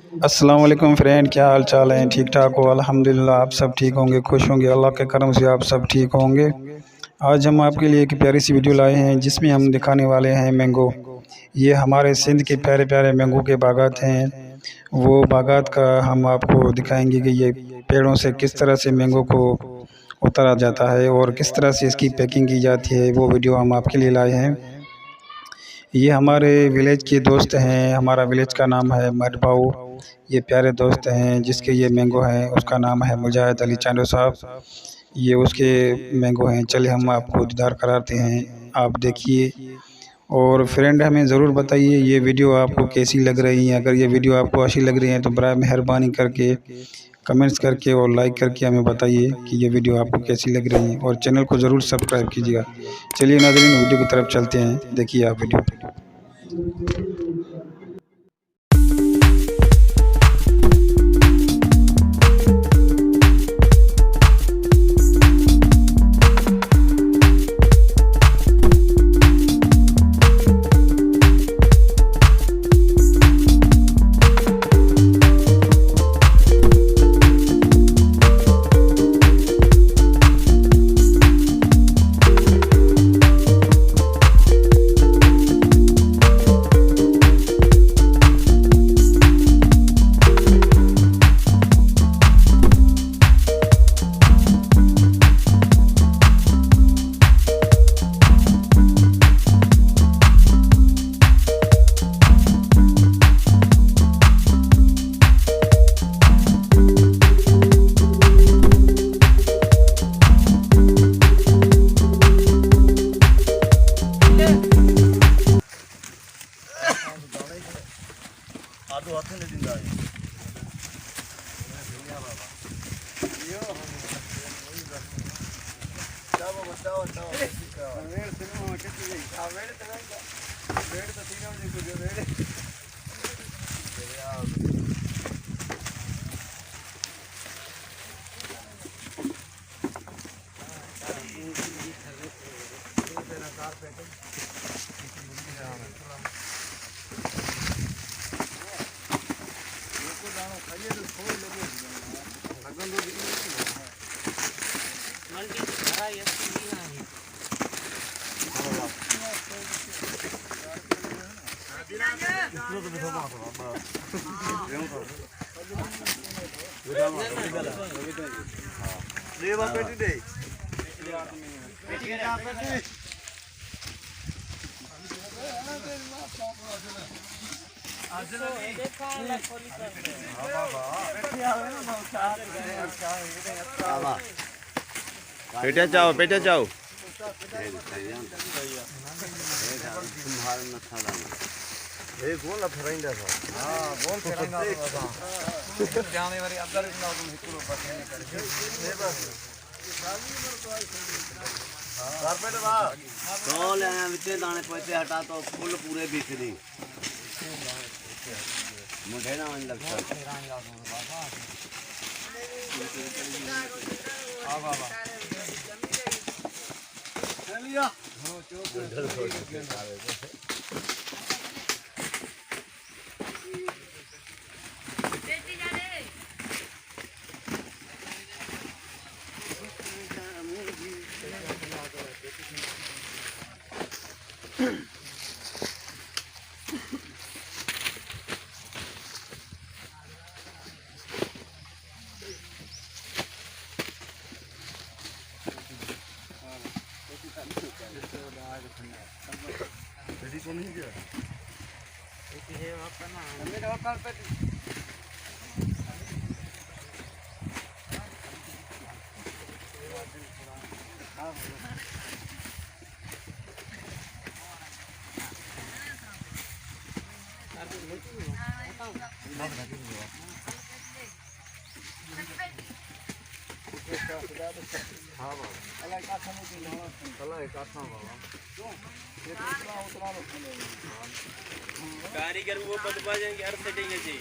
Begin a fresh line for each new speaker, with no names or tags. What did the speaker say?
अस्सलाम वालेकुम फ्रेंड, क्या हाल चाल है? ठीक ठाक हो? अल्हम्दुलिल्लाह। आप सब ठीक होंगे, खुश होंगे, अल्लाह के करम से आप सब ठीक होंगे। आज हम आपके लिए एक प्यारी सी वीडियो लाए हैं जिसमें हम दिखाने वाले हैं मैंगो। ये हमारे सिंध के प्यारे प्यारे मैंगो के बागात हैं। वो बागात का हम आपको दिखाएंगे कि ये पेड़ों से किस तरह से मैंगो को उतारा जाता है और किस तरह से इसकी पैकिंग की जाती है। वो वीडियो हम आपके लिए लाए हैं। ये हमारे विलेज के दोस्त हैं। हमारा विलेज का नाम है मडबाऊ। ये प्यारे दोस्त हैं जिसके ये मैंगो हैं, उसका नाम है मुजाहिद अली चांडो साहब। ये उसके मैंगो हैं। चलिए हम आपको दीदार कराते हैं, आप देखिए। और फ्रेंड हमें ज़रूर बताइए ये वीडियो आपको कैसी लग रही है। अगर ये वीडियो आपको अच्छी लग रही है तो बराए मेहरबानी करके कमेंट्स करके और लाइक करके हमें बताइए कि ये वीडियो आपको कैसी लग रही है, और चैनल को ज़रूर सब्सक्राइब कीजिएगा। चलिए नाज़रीन, वीडियो की तरफ चलते हैं, देखिए आप वीडियो।
आदो हाथ में जिंदा है चावो बताओ बताओ वेड़ सिनेमा में कितनी गई आ वेड़ तो तीनों जी को जो वेड़
पेटा चाओ
ए गोल फराइंदा था हां गोल फराइंदा था जाने वाली अंदर ना तुम हिकुरो पसंद करे ये बस कारपेट बा
तो ले विचे दाने पैसे हटा तो फुल पूरे बिक दी मुझे ना मन लगता
आ बाबा चलिया हो चोक रेडी तो नहीं गया ये अपना मेरा कारपेट हाँ बाबा अलग काठा नहीं अलग काठा बाबा
कारीगर वो बदबा जाएंगे हर सेटिंग है जी।